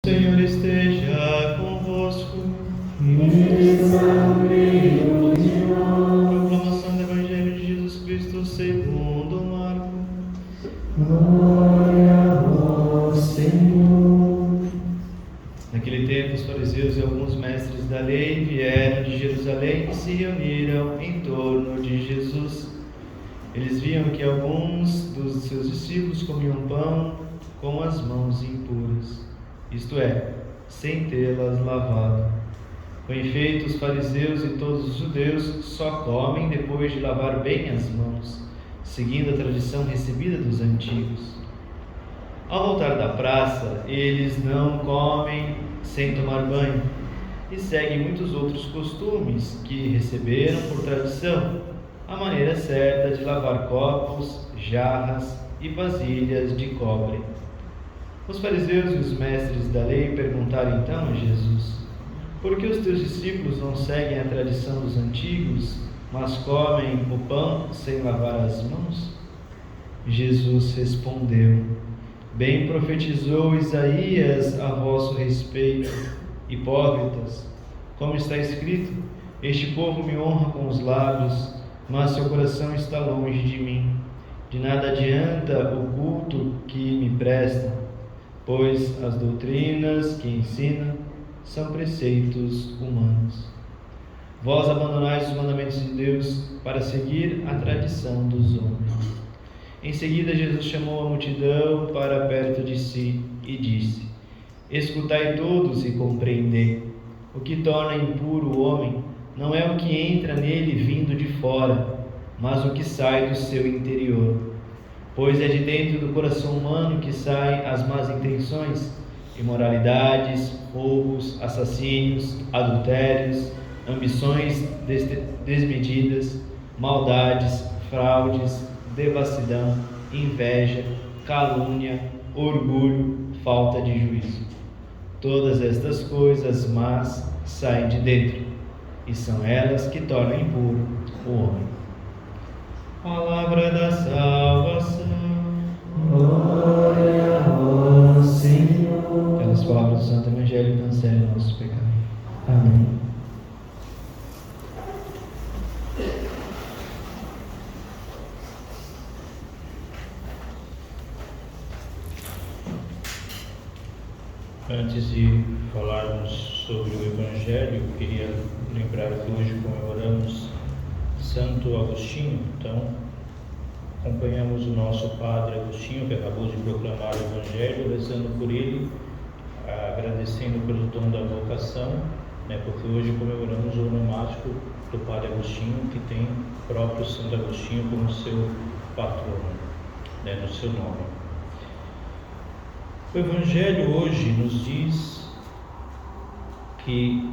Senhor esteja convosco. Proclamação do Evangelho de Jesus Cristo segundo Marcos. Glória a vós, Senhor. Naquele tempo, os fariseus e alguns mestres da lei vieram de Jerusalém e se reuniram em torno de Jesus. Eles viam que alguns dos seus discípulos comiam pão com as mãos impuras, isto é, sem tê-las lavado. Com efeito, os fariseus e todos os judeus só comem depois de lavar bem as mãos, seguindo a tradição recebida dos antigos. Ao voltar da praça, eles não comem sem tomar banho e seguem muitos outros costumes que receberam por tradição, a maneira certa de lavar copos, jarras e vasilhas de cobre. Os fariseus e os mestres da lei perguntaram então a Jesus: por que os teus discípulos não seguem a tradição dos antigos, mas comem o pão sem lavar as mãos? Jesus respondeu: bem profetizou Isaías a vosso respeito, hipócritas, como está escrito: este povo me honra com os lábios, mas seu coração está longe de mim. De nada adianta o culto que me prestam, pois as doutrinas que ensinam são preceitos humanos. Vós abandonais os mandamentos de Deus para seguir a tradição dos homens. Em seguida, Jesus chamou a multidão para perto de si e disse: escutai todos e compreendei. O que torna impuro o homem não é o que entra nele vindo de fora, mas o que sai do seu interior. Pois é de dentro do coração humano que saem as más intenções, imoralidades, roubos, assassínios, adultérios, ambições desmedidas, maldades, fraudes, devassidão, inveja, calúnia, orgulho, falta de juízo. Todas estas coisas más saem de dentro, e são elas que tornam impuro o homem. Palavra da salvação. Glória a vós, Senhor. Pelas palavras do Santo Evangelho, cancele nossos pecados. Amém. Antes de falarmos sobre o Evangelho, queria lembrar que hoje comemoramos Santo Agostinho. Então, acompanhamos o nosso Padre Agostinho, que acabou de proclamar o Evangelho, rezando por ele, agradecendo pelo dom da vocação, porque hoje comemoramos o onomástico do Padre Agostinho, que tem o próprio Santo Agostinho como seu patrono, no seu nome. O Evangelho hoje nos diz que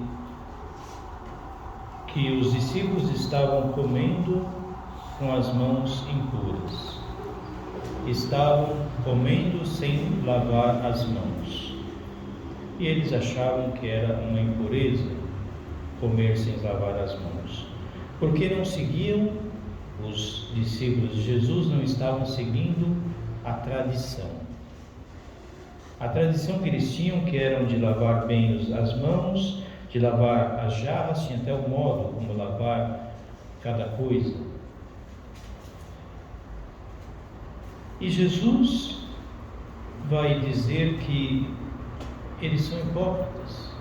os discípulos estavam comendo com as mãos impuras, estavam comendo sem lavar as mãos, e eles achavam que era uma impureza comer sem lavar as mãos, porque não seguiam, os discípulos de Jesus não estavam seguindo a tradição. A tradição que eles tinham, que eram de lavar bem as mãos, de lavar as jarras, tinha até o modo como lavar cada coisa. E Jesus vai dizer que eles são hipócritas,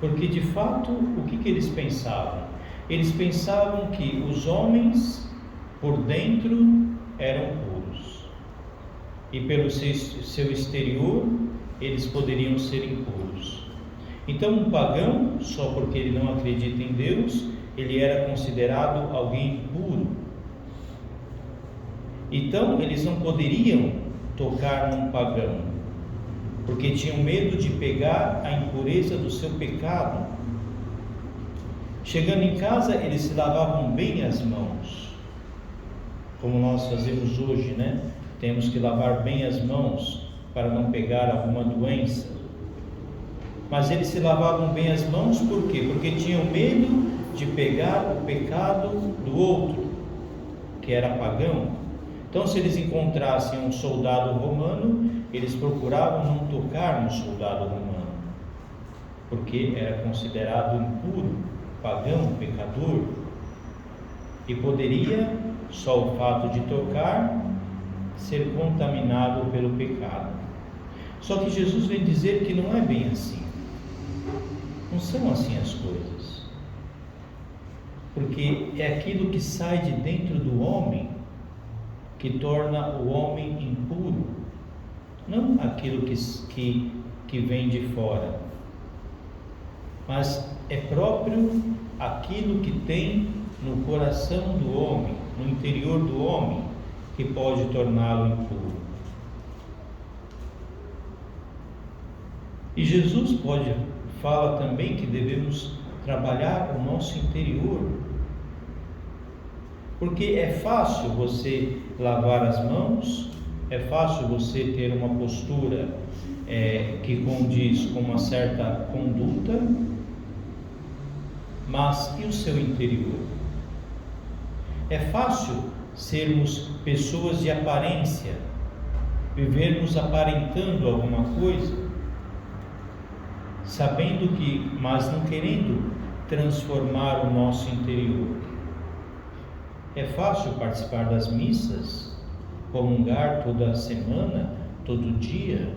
porque de fato, o que eles pensavam? Eles pensavam que os homens por dentro eram puros, e pelo seu exterior eles poderiam ser impuros. Então um pagão, só porque ele não acredita em Deus, ele era considerado alguém impuro. Então eles não poderiam tocar num pagão, porque tinham medo de pegar a impureza do seu pecado. Chegando em casa, eles se lavavam bem as mãos, como nós fazemos hoje, Temos que lavar bem as mãos para não pegar alguma doença. Mas eles se lavavam bem as mãos por quê? Porque tinham medo de pegar o pecado do outro, que era pagão. Então, se eles encontrassem um soldado romano, eles procuravam não tocar no soldado romano, porque era considerado impuro, pagão, pecador, e poderia, só o fato de tocar, ser contaminado pelo pecado. Só que Jesus vem dizer que não é bem assim. Não são assim as coisas. Porque é aquilo que sai de dentro do homem que torna o homem impuro, não aquilo que vem de fora, mas é próprio aquilo que tem no coração do homem, no interior do homem, que pode torná-lo impuro. E Jesus fala também que devemos trabalhar o nosso interior, porque é fácil você lavar as mãos, é fácil você ter uma postura que condiz com uma certa conduta, mas e o seu interior? É fácil sermos pessoas de aparência, vivermos aparentando alguma coisa, sabendo que, mas não querendo transformar o nosso interior. É fácil participar das missas, comungar toda semana, todo dia,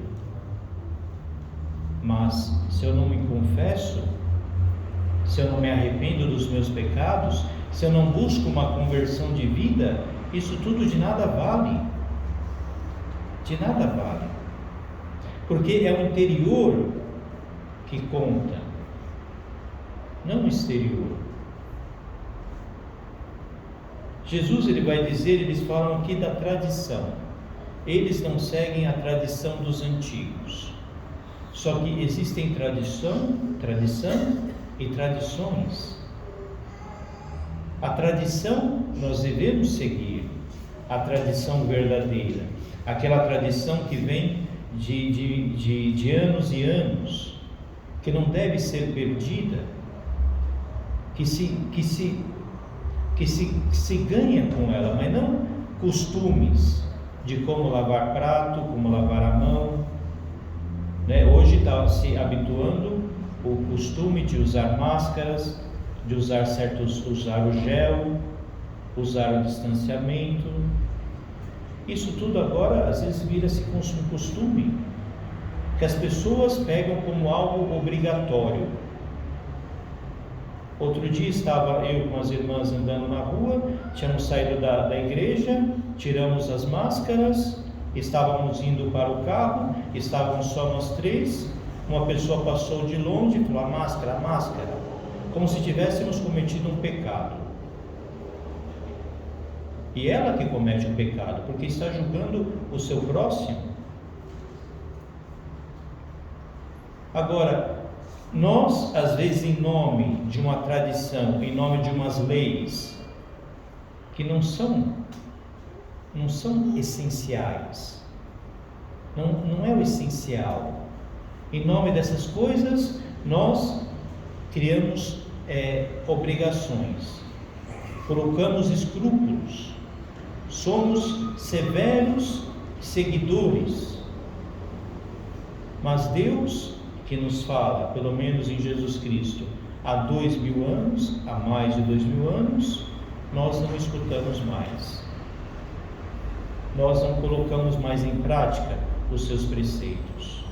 mas se eu não me confesso, se eu não me arrependo dos meus pecados, se eu não busco uma conversão de vida, isso tudo de nada vale. De nada vale. Porque é o interior que conta, não o exterior. Jesus, ele vai dizer, eles falam aqui da tradição. Eles não seguem a tradição dos antigos. Só que existem tradição e tradições. A tradição nós devemos seguir, a tradição verdadeira, aquela tradição que vem de anos e anos, que não deve ser perdida, que se ganha com ela, mas não costumes de como lavar prato, como lavar a mão, né? Hoje está se habituando o costume de usar máscaras, de usar o gel, usar o distanciamento. Isso tudo agora às vezes vira-se um costume que as pessoas pegam como algo obrigatório. Outro dia estava eu com as irmãs andando na rua, tínhamos saído da igreja, tiramos as máscaras, estávamos indo para o carro, estávamos só nós três, uma pessoa passou de longe e falou: a máscara, como se tivéssemos cometido um pecado. E ela que comete o pecado, porque está julgando o seu próximo. Agora, nós, às vezes, em nome de uma tradição, em nome de umas leis que não são essenciais, não é o essencial, em nome dessas coisas, nós criamos obrigações, colocamos escrúpulos, somos severos seguidores, mas Deus, que nos fala, pelo menos em Jesus Cristo, há 2000 anos, há mais de 2000 anos, nós não escutamos mais, nós não colocamos mais em prática os seus preceitos,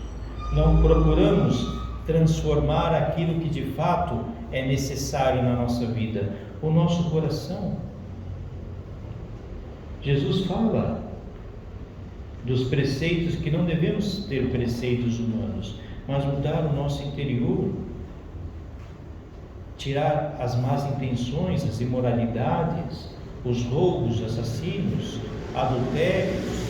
não procuramos transformar aquilo que de fato é necessário na nossa vida, o nosso coração. Jesus fala dos preceitos, que não devemos ter preceitos humanos, mas mudar o nosso interior, tirar as más intenções, as imoralidades, os roubos, assassinos, adultérios,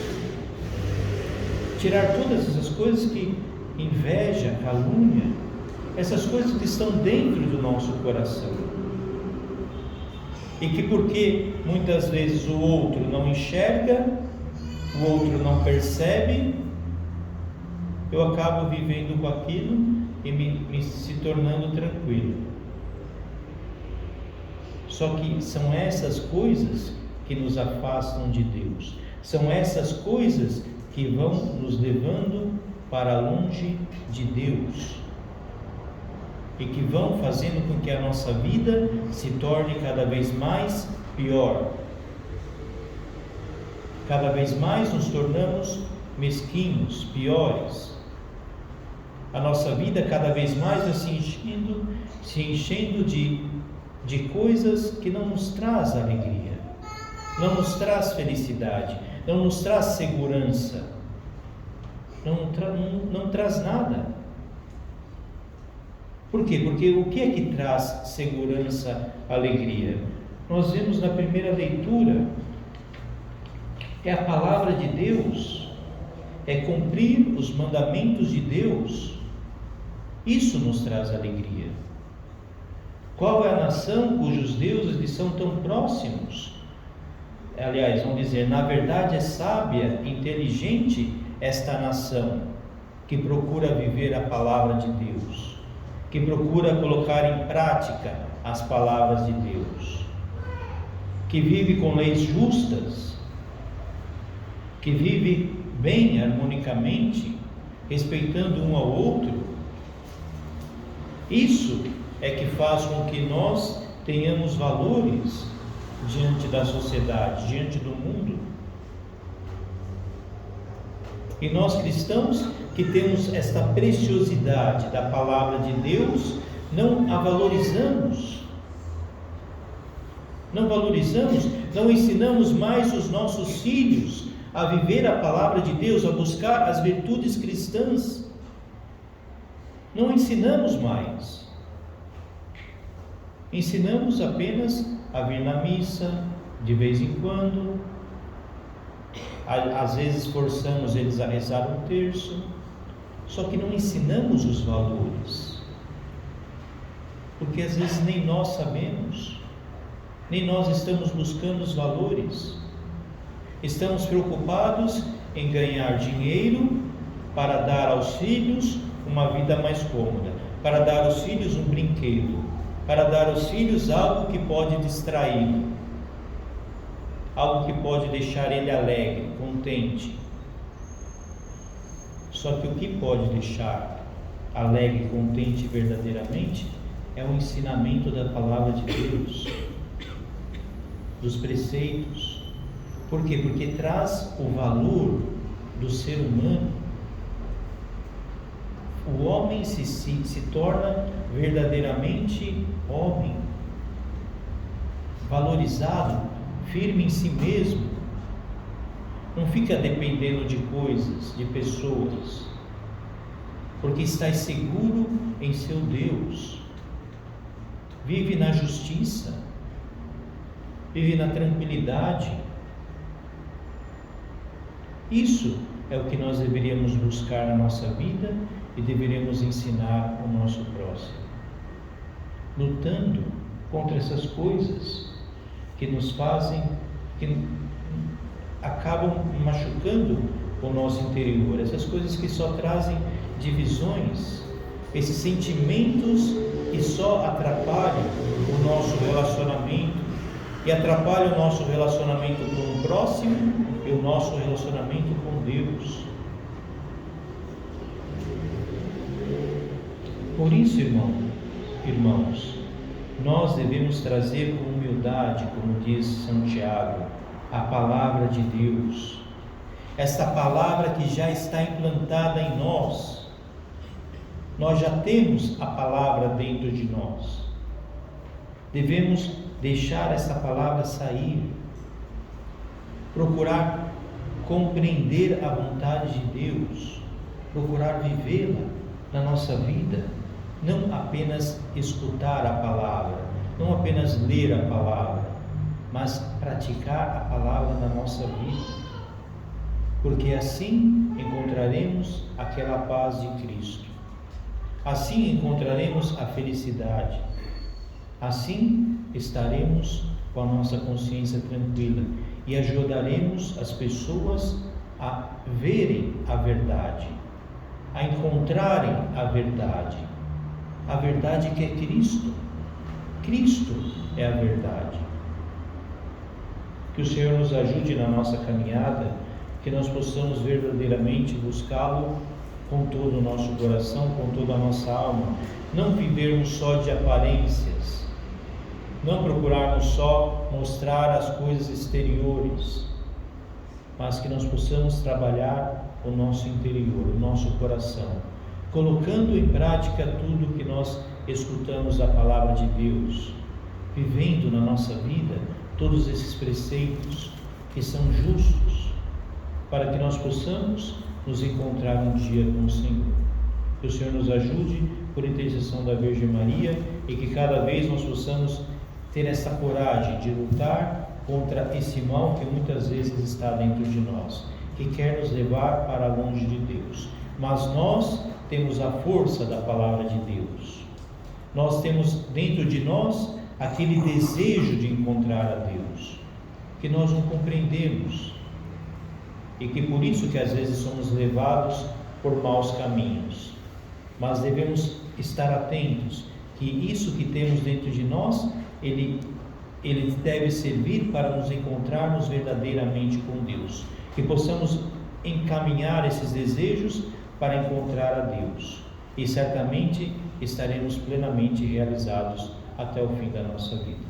tirar todas essas coisas que inveja, calúnia, essas coisas que estão dentro do nosso coração, e que porque muitas vezes o outro não enxerga, o outro não percebe, eu acabo vivendo com aquilo e me se tornando tranquilo. Só que são essas coisas que nos afastam de Deus, são essas coisas que vão nos levando para longe de Deus e que vão fazendo com que a nossa vida se torne cada vez mais pior. Cada vez mais nos tornamos mesquinhos, piores. A nossa vida cada vez mais vai se enchendo de coisas que não nos traz alegria, não nos traz felicidade, não nos traz segurança, não traz nada. Por quê? Porque o que é que traz segurança, alegria? Nós vemos na primeira leitura, é a palavra de Deus, é cumprir os mandamentos de Deus. Isso nos traz alegria. Qual é a nação cujos deuses lhe são tão próximos? Aliás, vamos dizer, na verdade é sábia, inteligente esta nação que procura viver a palavra de Deus, que procura colocar em prática as palavras de Deus, que vive com leis justas, que vive bem, harmonicamente, respeitando um ao outro. Isso é que faz com que nós tenhamos valores diante da sociedade, diante do mundo. E nós cristãos que temos esta preciosidade da palavra de Deus, não a valorizamos. Não ensinamos mais os nossos filhos a viver a palavra de Deus, a buscar as virtudes cristãs. Não ensinamos mais. Ensinamos apenas a vir na missa de vez em quando. Às vezes forçamos eles a rezar um terço, só que não ensinamos os valores, porque às vezes nem nós sabemos, nem nós estamos buscando os valores. Estamos preocupados em ganhar dinheiro para dar aos filhos uma vida mais cômoda, para dar aos filhos um brinquedo, para dar aos filhos algo que pode distraí-lo, algo que pode deixar ele alegre, contente. Só que o que pode deixar alegre, contente verdadeiramente é o ensinamento da palavra de Deus, dos preceitos. Por quê? Porque traz o valor do ser humano. O homem se torna verdadeiramente homem, valorizado, firme em si mesmo, não fica dependendo de coisas, de pessoas, porque está seguro em seu Deus, vive na justiça, vive na tranquilidade. Isso é o que nós deveríamos buscar na nossa vida e deveríamos ensinar ao nosso próximo, lutando contra essas coisas que nos fazem, que acabam machucando o nosso interior, essas coisas que só trazem divisões, esses sentimentos que só atrapalham o nosso relacionamento, e atrapalham o nosso relacionamento com o próximo e o nosso relacionamento com Deus. Por isso, irmãos, nós devemos trazer com humildade, como diz Santiago, a palavra de Deus, esta palavra que já está implantada em nós. Nós já temos a palavra dentro de nós. Devemos deixar essa palavra sair, procurar compreender a vontade de Deus, procurar vivê-la na nossa vida, não apenas escutar a palavra, não apenas ler a palavra, mas praticar a palavra na nossa vida, porque assim encontraremos aquela paz de Cristo, assim encontraremos a felicidade, assim estaremos com a nossa consciência tranquila e ajudaremos as pessoas a verem a verdade, a encontrarem a verdade que é Cristo. Cristo é a verdade. Que o Senhor nos ajude na nossa caminhada que nós possamos verdadeiramente buscá-lo com todo o nosso coração, com toda a nossa alma, não vivermos só de aparências, não procurarmos só mostrar as coisas exteriores, mas que nós possamos trabalhar o nosso interior, o nosso coração, colocando em prática tudo que nós escutamos da palavra de Deus, vivendo na nossa vida todos esses preceitos que são justos, para que nós possamos nos encontrar um dia com o Senhor. Que o Senhor nos ajude por intercessão da Virgem Maria e que cada vez nós possamos ter essa coragem de lutar contra esse mal que muitas vezes está dentro de nós, que quer nos levar para longe de Deus. Mas nós temos a força da palavra de Deus. Nós temos dentro de nós aquele desejo de encontrar a Deus, que nós não compreendemos, e que por isso que às vezes somos levados por maus caminhos. Mas devemos estar atentos que isso que temos dentro de nós, ele deve servir para nos encontrarmos verdadeiramente com Deus, que possamos encaminhar esses desejos para encontrar a Deus, e certamente estaremos plenamente realizados até o fim da nossa vida.